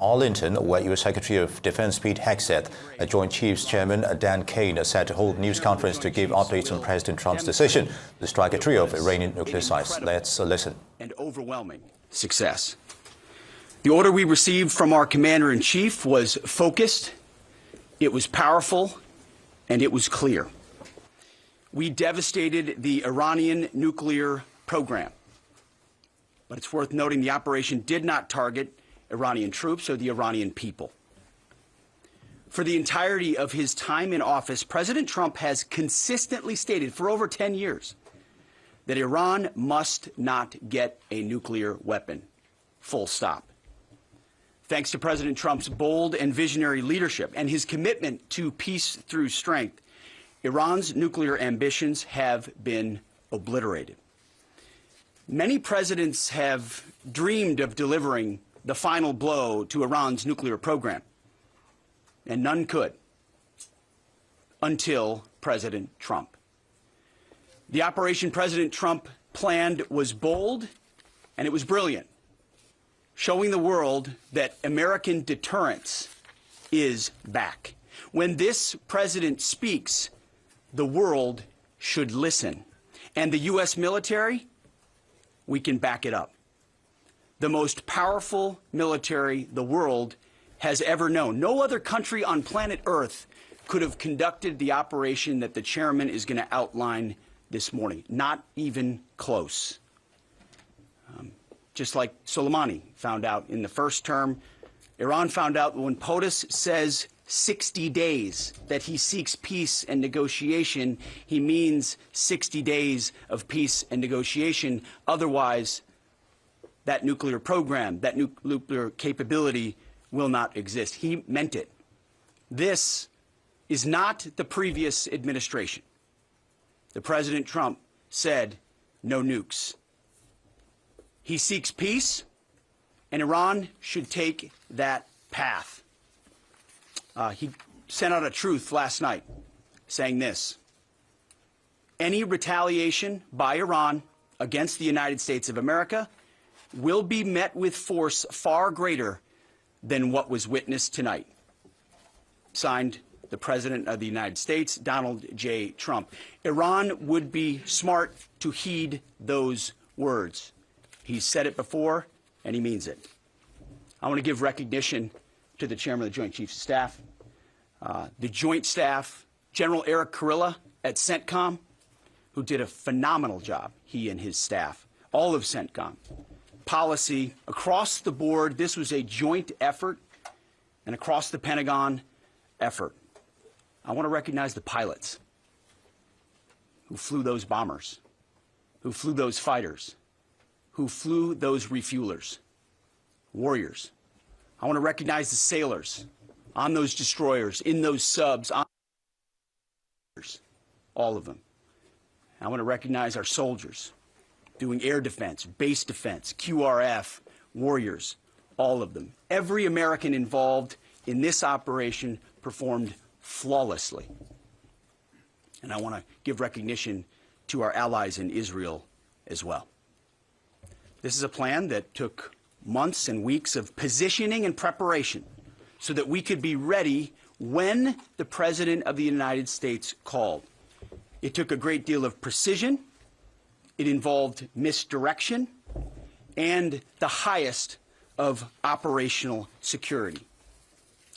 Arlington, where U.S. Secretary of Defense Pete Hegseth, Joint Chiefs Chairman Dan Kane are set to hold a news conference to give updates on President Trump's decision to strike a trio of Iranian nuclear sites. Let's listen. And overwhelming success. The order we received from our Commander-in-Chief was focused, it was powerful, and it was clear. We devastated the Iranian nuclear program. But it's worth noting the operation did not target Iranian troops or the Iranian people. For the entirety of his time in office, President Trump has consistently stated for over 10 years that Iran must not get a nuclear weapon. Full stop. Thanks to President Trump's bold and visionary leadership and his commitment to peace through strength, Iran's nuclear ambitions have been obliterated. Many presidents have dreamed of delivering the final blow to Iran's nuclear program, and none could until President Trump. The operation President Trump planned was bold and it was brilliant, showing the world that American deterrence is back. When this president speaks, the world should listen. And the U.S. military, we can back it up. The most powerful military the world has ever known. No other country on planet Earth could have conducted the operation that the chairman is going to outline this morning. Not even close. Just like Soleimani found out in the first term, Iran found out when POTUS says 60 days that he seeks peace and negotiation, he means 60 days of peace and negotiation. Otherwise, that nuclear program, that nuclear capability will not exist. He meant it. This is not the previous administration. The President Trump said no nukes. He seeks peace, and Iran should take that path. He sent out a truth last night saying this: any retaliation by Iran against the United States of America will be met with force far greater than what was witnessed tonight. Signed, the President of the United States, Donald J. Trump. Iran would be smart to heed those words. He's said it before, and he means it. I want to give recognition to the Chairman of the Joint Chiefs of Staff, the Joint Staff, General Eric Kurilla at CENTCOM, who did a phenomenal job, he and his staff, all of CENTCOM. Policy across the board, this was a joint effort, and across the Pentagon effort. I want to recognize the pilots who flew those bombers, who flew those fighters, who flew those refuelers, warriors. I want to recognize the sailors on those destroyers, in those subs, all of them. I want to recognize our soldiers doing air defense, base defense, QRF, warriors, all of them. Every American involved in this operation performed flawlessly. And I want to give recognition to our allies in Israel as well. This is a plan that took months and weeks of positioning and preparation so that we could be ready when the President of the United States called. It took a great deal of precision. It involved misdirection and the highest of operational security.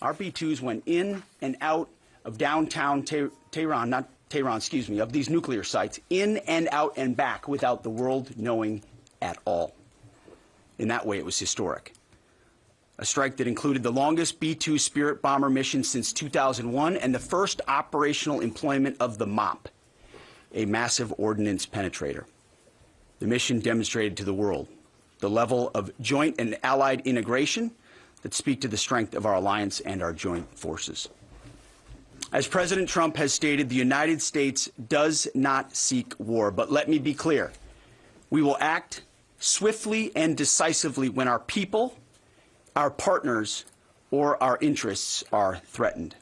Our B-2s went in and out of downtown Tehran, of these nuclear sites, in and out and back without the world knowing at all. In that way, it was historic. A strike that included the longest B-2 Spirit bomber mission since 2001 and the first operational employment of the MOP, a massive ordnance penetrator. The mission demonstrated to the world the level of joint and allied integration that speak to the strength of our alliance and our joint forces. As President Trump has stated, the United States does not seek war. But let me be clear. We will act swiftly and decisively when our people, our partners, or our interests are threatened.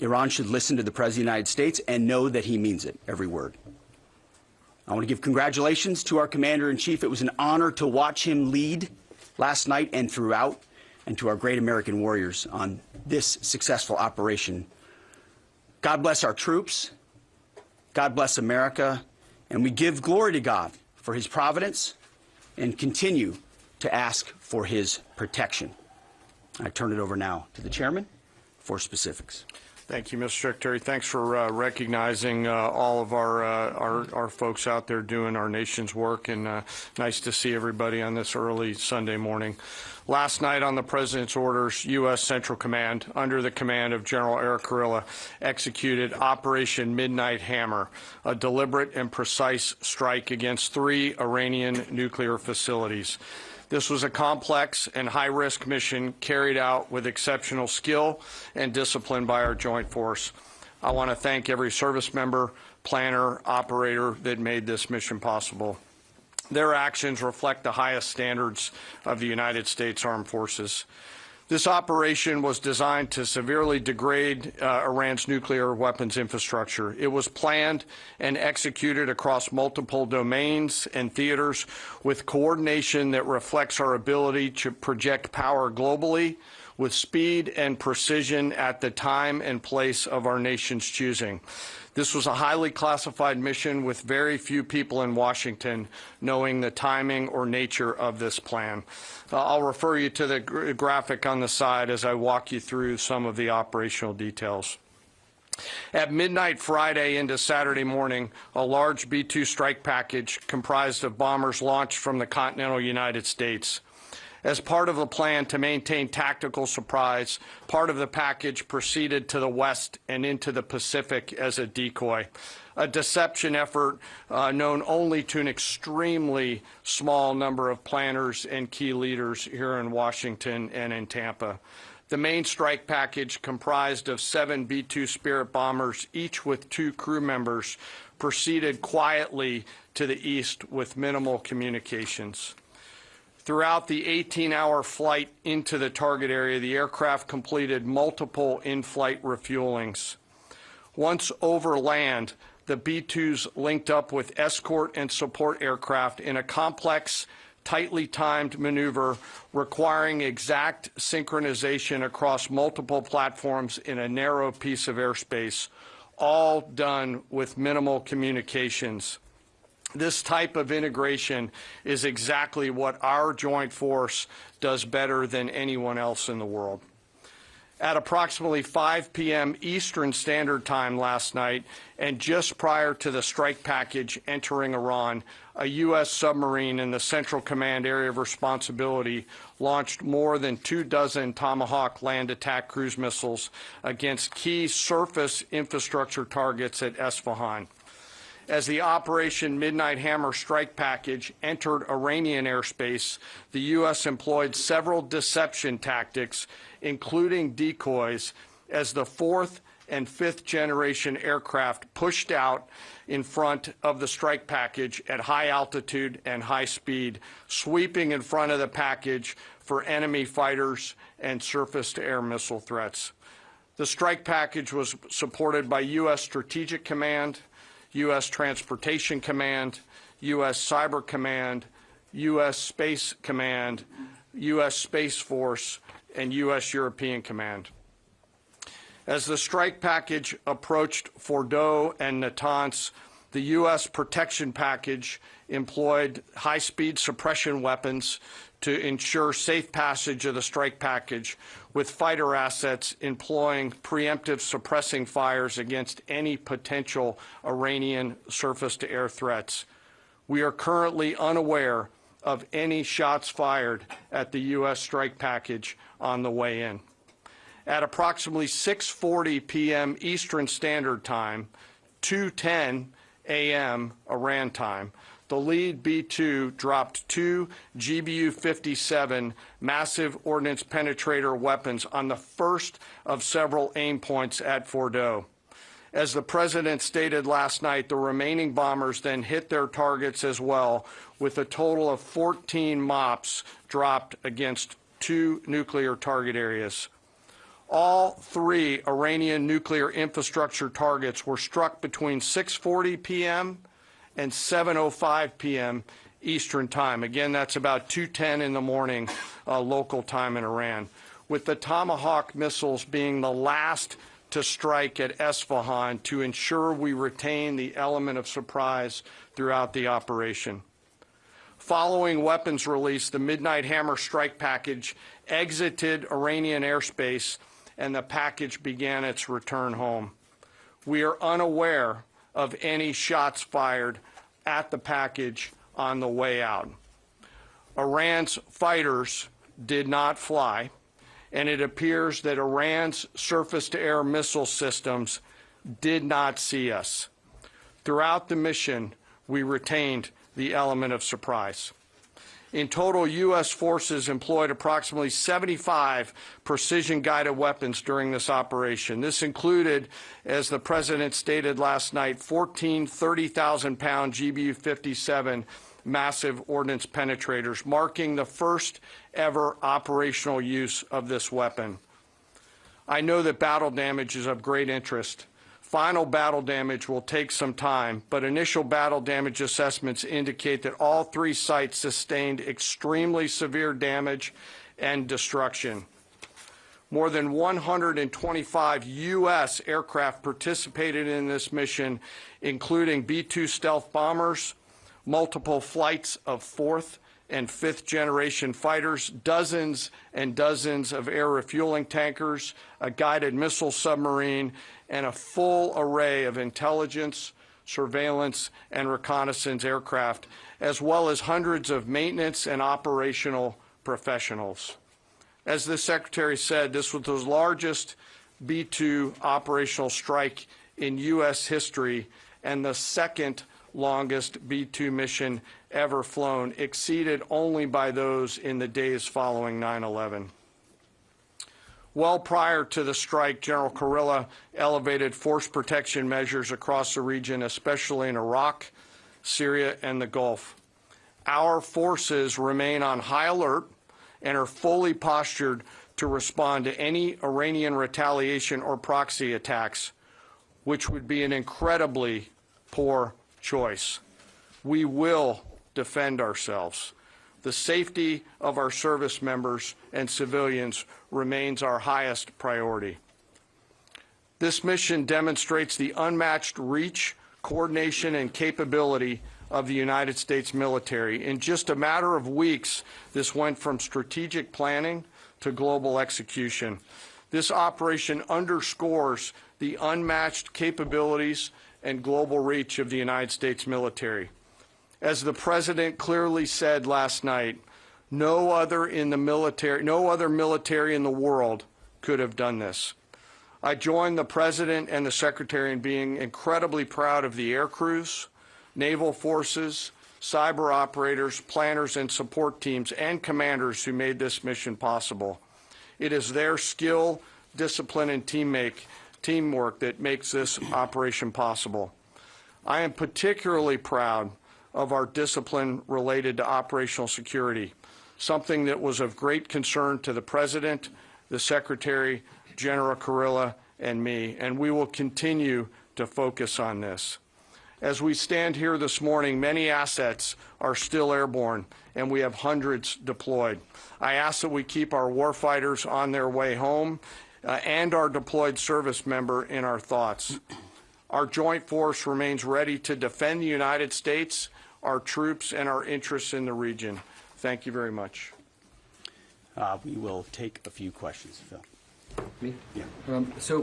Iran should listen to the President of the United States and know that he means it, every word. I want to give congratulations to our Commander-in-Chief. It was an honor to watch him lead last night and throughout. and to our great American warriors on this successful operation. God bless our troops. God bless America. And we give glory to God for his providence and continue to ask for his protection. I turn it over now to the chairman for specifics. Thank you, Mr. Secretary. Thanks for recognizing all of our folks out there doing our nation's work, and nice to see everybody on this early Sunday morning. Last night on the President's orders, U.S. Central Command, under the command of General Eric Kurilla, executed Operation Midnight Hammer, a deliberate and precise strike against 3 Iranian nuclear facilities. This was a complex and high-risk mission carried out with exceptional skill and discipline by our joint force. I want to thank every service member, planner, operator that made this mission possible. Their actions reflect the highest standards of the United States Armed Forces. This operation was designed to severely degrade Iran's nuclear weapons infrastructure. It was planned and executed across multiple domains and theaters with coordination that reflects our ability to project power globally with speed and precision at the time and place of our nation's choosing. This was a highly classified mission with very few people in Washington knowing the timing or nature of this plan. I'll refer you to the graphic on the side as I walk you through some of the operational details. At midnight Friday into Saturday morning, a large B-2 strike package comprised of bombers launched from the continental United States. As part of the plan to maintain tactical surprise, part of the package proceeded to the west and into the Pacific as a decoy, a deception effort known only to an extremely small number of planners and key leaders here in Washington and in Tampa. The main strike package, comprised of 7 B-2 Spirit bombers, each with 2 crew members, proceeded quietly to the east with minimal communications. Throughout the 18-hour flight into the target area, the aircraft completed multiple in-flight refuelings. Once over land, the B-2s linked up with escort and support aircraft in a complex, tightly timed maneuver requiring exact synchronization across multiple platforms in a narrow piece of airspace, all done with minimal communications. This type of integration is exactly what our joint force does better than anyone else in the world. At approximately 5 p.m. Eastern Standard Time last night, and just prior to the strike package entering Iran, a U.S. submarine in the Central Command area of responsibility launched more than 24 Tomahawk land attack cruise missiles against key surface infrastructure targets at Esfahan. As the Operation Midnight Hammer strike package entered Iranian airspace, the U.S. employed several deception tactics, including decoys, as the 4th and 5th generation aircraft pushed out in front of the strike package at high altitude and high speed, sweeping in front of the package for enemy fighters and surface-to-air missile threats. The strike package was supported by U.S. Strategic Command, U.S. Transportation Command, U.S. Cyber Command, U.S. Space Command, U.S. Space Force, and U.S. European Command. As the strike package approached Fordo and Natanz, the U.S. protection package employed high-speed suppression weapons to ensure safe passage of the strike package, with fighter assets employing preemptive suppressing fires against any potential Iranian surface-to-air threats. We are currently unaware of any shots fired at the U.S. strike package on the way in. At approximately 6:40 p.m. Eastern Standard Time, 2:10 a.m. Iran time, the lead B-2 dropped 2 GBU-57 massive ordnance penetrator weapons on the first of several aim points at Fordo. As the President stated last night, the remaining bombers then hit their targets as well, with a total of 14 MOPs dropped against 2 nuclear target areas. All 3 Iranian nuclear infrastructure targets were struck between 6:40 p.m. and 7:05 p.m. Eastern Time. Again, that's about 2:10 in the morning local time in Iran, with the Tomahawk missiles being the last to strike at Esfahan to ensure we retain the element of surprise throughout the operation. Following weapons release, the Midnight Hammer strike package exited Iranian airspace and the package began its return home. We are unaware of any shots fired at the package on the way out. Iran's fighters did not fly, and it appears that Iran's surface-to-air missile systems did not see us. Throughout the mission, we retained the element of surprise. In total, U.S. forces employed approximately 75 precision-guided weapons during this operation. This included, as the President stated last night, 14 30,000-pound GBU-57 massive ordnance penetrators, marking the first ever operational use of this weapon. I know that battle damage is of great interest. Final battle damage will take some time, but initial battle damage assessments indicate that all three sites sustained extremely severe damage and destruction. More than 125 U.S. aircraft participated in this mission, including B-2 stealth bombers, multiple flights of fourth and fifth generation fighters, dozens and dozens of air refueling tankers, a guided missile submarine, and a full array of intelligence, surveillance, and reconnaissance aircraft, as well as hundreds of maintenance and operational professionals. As the Secretary said, this was the largest B-2 operational strike in U.S. history and the second longest B-2 mission ever flown, exceeded only by those in the days following 9/11. Well prior to the strike, General Kurilla elevated force protection measures across the region, especially in Iraq, Syria, and the Gulf. Our forces remain on high alert and are fully postured to respond to any Iranian retaliation or proxy attacks, which would be an incredibly poor choice. We will defend ourselves. The safety of our service members and civilians remains our highest priority. This mission demonstrates the unmatched reach, coordination, and capability of the United States military. In just a matter of weeks, this went from strategic planning to global execution. This operation underscores the unmatched capabilities and global reach of the United States military. As the President clearly said last night, no other military in the world could have done this. I join the President and the Secretary in being incredibly proud of the air crews, naval forces, cyber operators, planners, and support teams, and commanders who made this mission possible. It is their skill, discipline, and teamwork that makes this operation possible. I am particularly proud of our discipline related to operational security, something that was of great concern to the President, the Secretary, General Kurilla, and me, and we will continue to focus on this. As we stand here this morning, many assets are still airborne, and we have hundreds deployed. I ask that we keep our warfighters on their way home and our deployed service member in our thoughts. Our joint force remains ready to defend the United States, our troops, and our interests in the region. Thank you very much. We will take a few questions, Phil. Me? Yeah. So,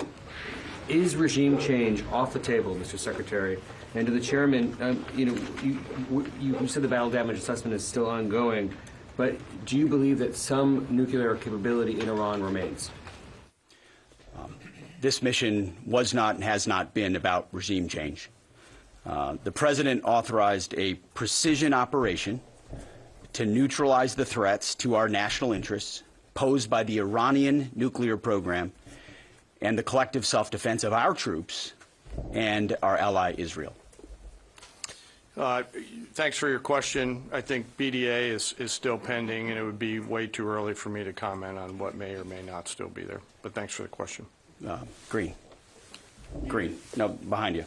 is regime change off the table, Mr. Secretary? And to the Chairman, you said the battle damage assessment is still ongoing, but do you believe that some nuclear capability in Iran remains? This mission was not and has not been about regime change. The President authorized a precision operation to neutralize the threats to our national interests posed by the Iranian nuclear program and the collective self-defense of our troops and our ally Israel. Thanks for your question. I think BDA is still pending, and it would be way too early for me to comment on what may or may not still be there. But thanks for the question. Green. No, behind you.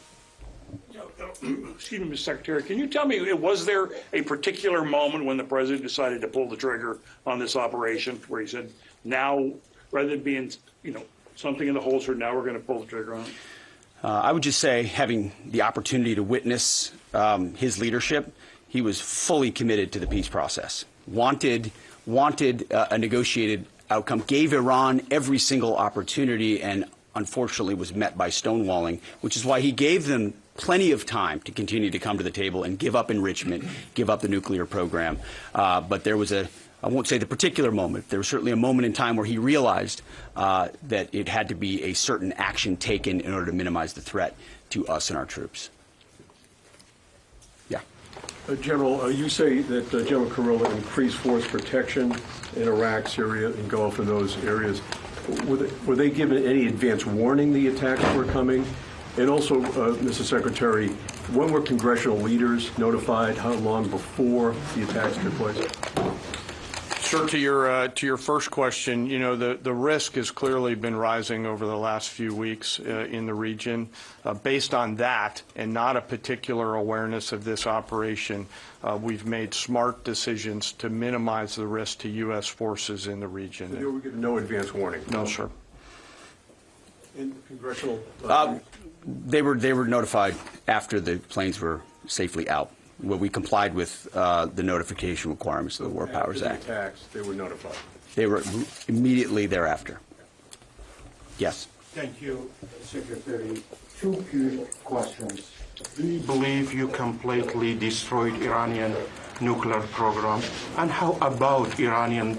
excuse me, Mr. Secretary, can you tell me, was there a particular moment when the president decided to pull the trigger on this operation where he said, now, rather than being, something in the holster, now we're going to pull the trigger on it? I would just say, having the opportunity to witness his leadership, he was fully committed to the peace process, wanted a negotiated outcome, gave Iran every single opportunity, and unfortunately was met by stonewalling, which is why he gave them plenty of time to continue to come to the table and give up enrichment, give up the nuclear program. But there was I won't say the particular moment, there was certainly a moment in time where he realized that it had to be a certain action taken in order to minimize the threat to us and our troops. Yeah. General, you say that General Kurilla increased force protection in Iraq, Syria, and Gulf, in those areas. Were they given any advance warning the attacks were coming? And also, Mr. Secretary, when were congressional leaders notified? How long before the attacks took place? Sir, to your first question, the risk has clearly been rising over the last few weeks in the region. Based on that and not a particular awareness of this operation, we've made smart decisions to minimize the risk to U.S. forces in the region. So they were given no advance warning? No, sir. In congressional? They were notified after the planes were safely out. Well, we complied with the notification requirements of the War Powers Act. After the attacks, they were notified? They were immediately thereafter. Yes. Thank you, Secretary. Two quick questions. Do you believe you completely destroyed Iranian nuclear program? And how about Iranian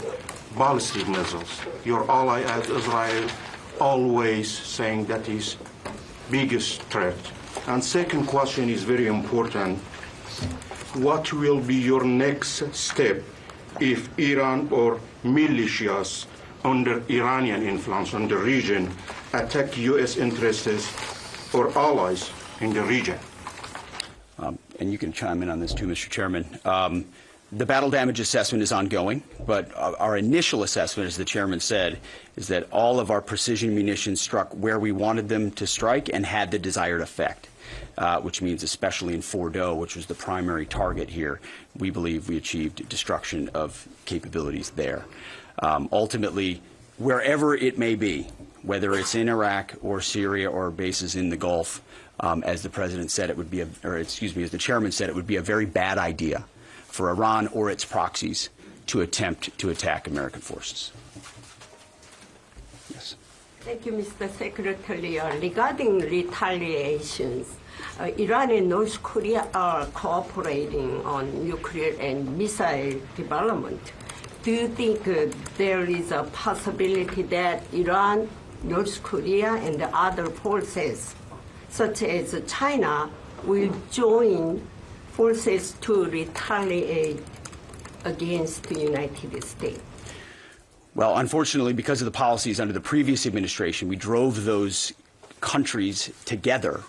ballistic missiles? Your ally at Israel always saying that is biggest threat. And second question is very important. What will be your next step if Iran or militias under Iranian influence in the region attack U.S. interests or allies in the region? And you can chime in on this too, Mr. Chairman. The battle damage assessment is ongoing, but our initial assessment, as the chairman said, is that all of our precision munitions struck where we wanted them to strike and had the desired effect. Which means especially in Fordo, which was the primary target here, we believe we achieved destruction of capabilities there. Ultimately, wherever it may be, whether it's in Iraq or Syria or bases in the Gulf, as the president said, it would be as the chairman said, it would be a very bad idea for Iran or its proxies to attempt to attack American forces. Yes. Thank you, Mr. Secretary. Regarding retaliations, Iran and North Korea are cooperating on nuclear and missile development. Do you think there is a possibility that Iran, North Korea, and the other forces, such as China, will join forces to retaliate against the United States? Well, unfortunately, because of the policies under the previous administration, we drove those countries together,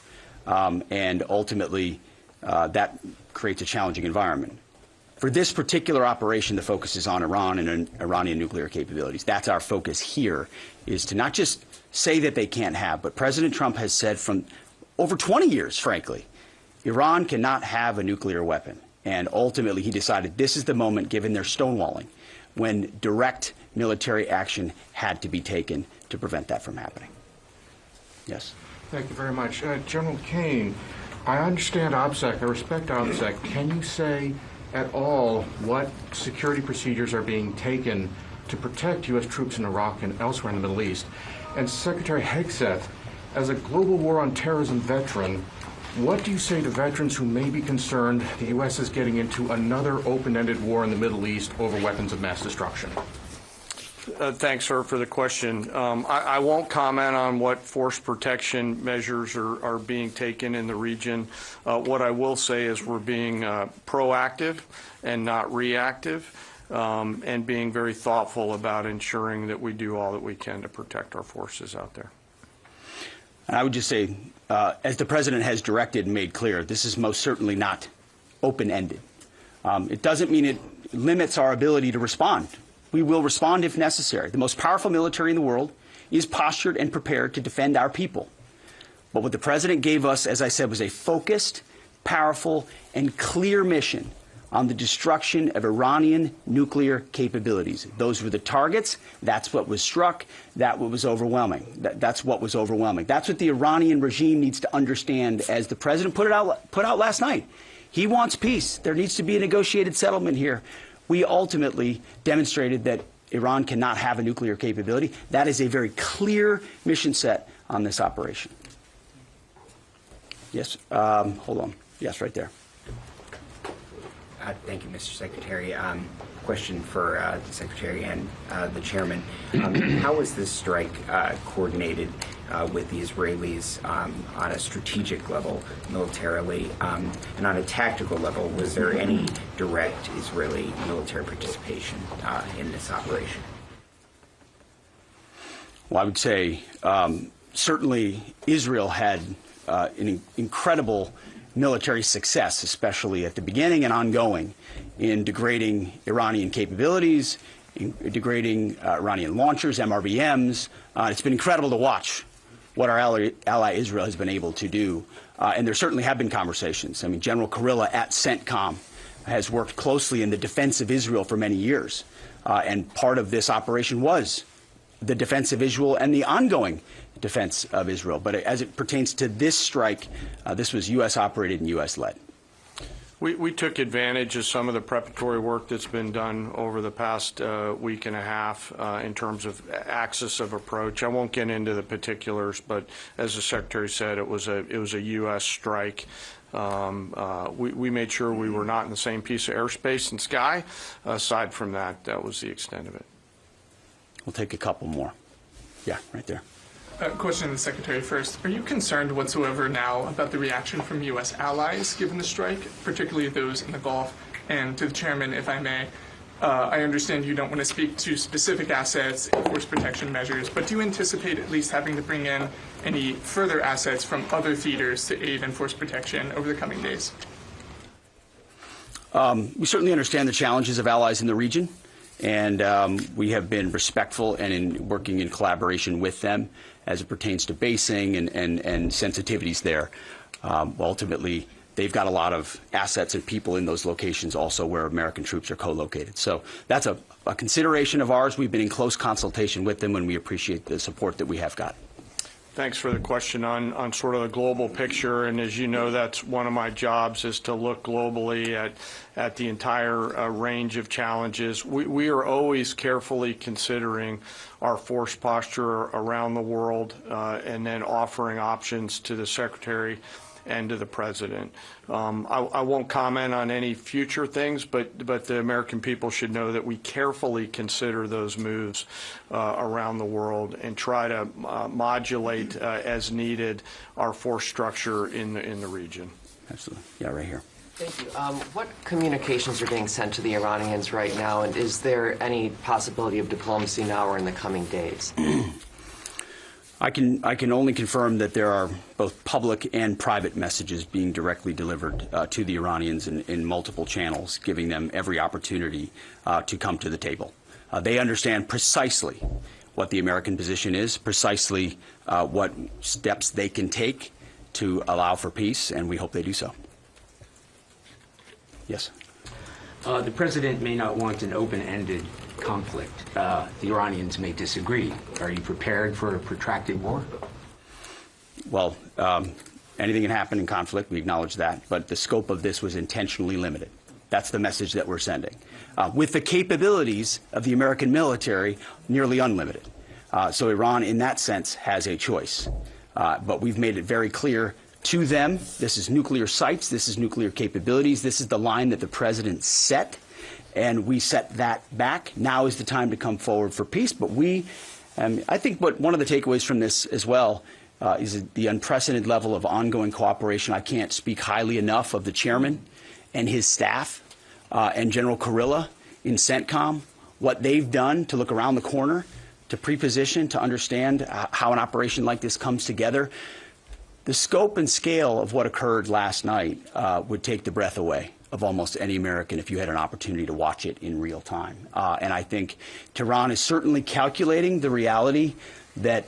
and ultimately that creates a challenging environment. For this particular operation, the focus is on Iran and Iranian nuclear capabilities. That's our focus here, is to not just say that they can't have, but President Trump has said from over 20 years, frankly, Iran cannot have a nuclear weapon. And ultimately, he decided this is the moment, given their stonewalling, when direct military action had to be taken to prevent that from happening. Yes? Thank you very much. General Kane, I understand OPSEC, I respect OPSEC. Can you say at all what security procedures are being taken to protect U.S. troops in Iraq and elsewhere in the Middle East? And Secretary Hegseth, as a global war on terrorism veteran, what do you say to veterans who may be concerned the U.S. is getting into another open-ended war in the Middle East over weapons of mass destruction? Thanks, sir, for the question. I won't comment on what force protection measures are being taken in the region. What I will say is we're being proactive and not reactive, and being very thoughtful about ensuring that we do all that we can to protect our forces out there. And I would just say, as the President has directed and made clear, this is most certainly not open-ended. It doesn't mean it limits our ability to respond. We will respond if necessary. The most powerful military in the world is postured and prepared to defend our people. But what the President gave us, as I said, was a focused, powerful, and clear mission on the destruction of Iranian nuclear capabilities. Those were the targets. That's what was struck. That's what was overwhelming. That's what the Iranian regime needs to understand, as the president put out last night. He wants peace. There needs to be a negotiated settlement here. We ultimately demonstrated that Iran cannot have a nuclear capability. That is a very clear mission set on this operation. Yes, hold on. Yes, right there. Thank you, Mr. Secretary. Question for the Secretary and the Chairman. How was this strike coordinated with the Israelis on a strategic level, militarily, and on a tactical level? Was there any direct Israeli military participation in this operation? Well, I would say certainly Israel had an incredible military success, especially at the beginning and ongoing, in degrading Iranian capabilities, in degrading Iranian launchers, MRBMs. It's been incredible to watch what our ally Israel has been able to do. And there certainly have been conversations. I mean, General Kurilla at CENTCOM has worked closely in the defense of Israel for many years. And part of this operation was the defense of Israel and the ongoing defense of Israel. But as it pertains to this strike, this was U.S. operated and U.S. led. We took advantage of some of the preparatory work that's been done over the past week and a half in terms of axis of approach. I won't get into the particulars, but as the Secretary said, it was a U.S. strike. We made sure we were not in the same piece of airspace and sky. Aside from that, that was the extent of it. We'll take a couple more. Yeah, right there. Question to the Secretary first. Are you concerned whatsoever now about the reaction from U.S. allies given the strike, particularly those in the Gulf? And to the Chairman, if I may, I understand you don't want to speak to specific assets and force protection measures, but do you anticipate at least having to bring in any further assets from other theaters to aid in force protection over the coming days? We certainly understand the challenges of allies in the region. And we have been respectful and in working in collaboration with them as it pertains to basing and sensitivities there. Ultimately, they've got a lot of assets and people in those locations also where American troops are co-located. So that's a consideration of ours. We've been in close consultation with them, and we appreciate the support that we have got. Thanks for the question on sort of the global picture. And as you know, that's one of my jobs, is to look globally at the entire range of challenges. We are always carefully considering our force posture around the world and then offering options to the Secretary and to the President. I won't comment on any future things, but the American people should know that we carefully consider those moves around the world and try to modulate as needed our force structure in the region. Absolutely. Yeah, right here. Thank you. What communications are being sent to the Iranians right now, and is there any possibility of diplomacy now or in the coming days? I can only confirm that there are both public and private messages being directly delivered to the Iranians in multiple channels, giving them every opportunity to come to the table. They understand precisely what the American position is, precisely what steps they can take to allow for peace, and we hope they do so. Yes. The President may not want an open-ended conflict. The Iranians may disagree. Are you prepared for a protracted war? Well, anything can happen in conflict. We acknowledge that. But the scope of this was intentionally limited. That's the message that we're sending. With the capabilities of the American military, nearly unlimited. So Iran, in that sense, has a choice. But we've made it very clear to them, this is nuclear sites, this is nuclear capabilities, this is the line that the President set. And we set that back. Now is the time to come forward for peace. But I think one of the takeaways from this as well is the unprecedented level of ongoing cooperation. I can't speak highly enough of the chairman and his staff and General Kurilla in CENTCOM, what they've done to look around the corner, to pre-position, to understand how an operation like this comes together. The scope and scale of what occurred last night would take the breath away of almost any American if you had an opportunity to watch it in real time. And I think Tehran is certainly calculating the reality that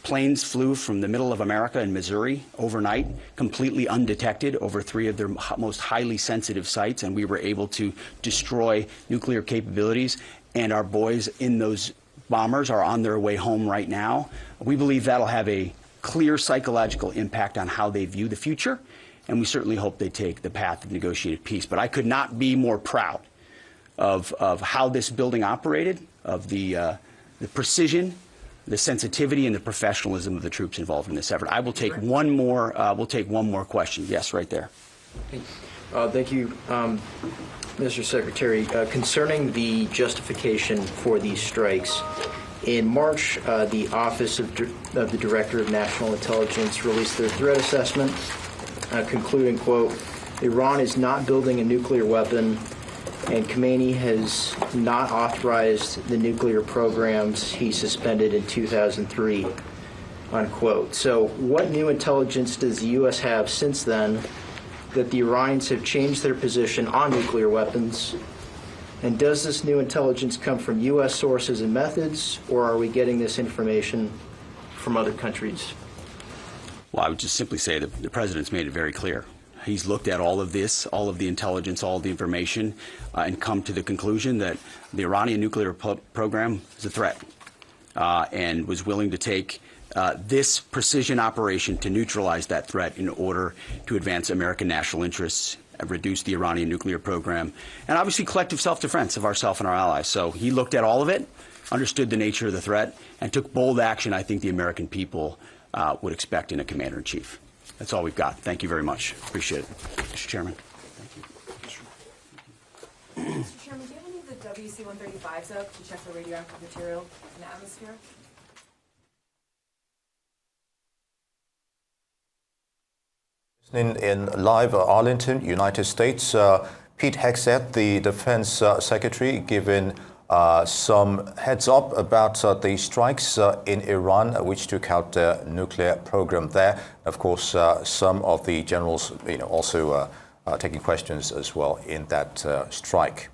Planes flew from the middle of America in Missouri overnight, completely undetected over 3 of their most highly sensitive sites, and we were able to destroy nuclear capabilities. And our boys in those bombers are on their way home right now. We believe that'll have a clear psychological impact on how they view the future, and we certainly hope they take the path of negotiated peace. But I could not be more proud of how this building operated, of the precision, the sensitivity, and the professionalism of the troops involved in this effort. I will take one more. We'll take one more question. Yes, right there. Thank you, Mr. Secretary. Concerning the justification for these strikes, in March, the Office of the Director of National Intelligence released their threat assessment, concluding, quote, Iran is not building a nuclear weapon, and Khamenei has not authorized the nuclear programs he suspended in 2003, unquote. So what new intelligence does the U.S. have since then that the Iranians have changed their position on nuclear weapons? And does this new intelligence come from U.S. sources and methods, or are we getting this information from other countries? Well, I would just simply say that the President's made it very clear. He's looked at all of this, all of the intelligence, all of the information, and come to the conclusion that the Iranian nuclear program is a threat, and was willing to take this precision operation to neutralize that threat in order to advance American national interests, reduce the Iranian nuclear program, and obviously collective self-defense of ourselves and our allies. So he looked at all of it, understood the nature of the threat, and took bold action I think the American people would expect in a commander-in-chief. That's all we've got. Thank you very much. Appreciate it. Mr. Chairman. Mr. Chairman, do you have any of the WC-135s up to check for radioactive material in the atmosphere? In live Arlington, United States, Pete Hegseth, the Defense Secretary, giving some heads up about the strikes in Iran, which took out the nuclear program there. Of course, some of the generals, also taking questions as well in that strike.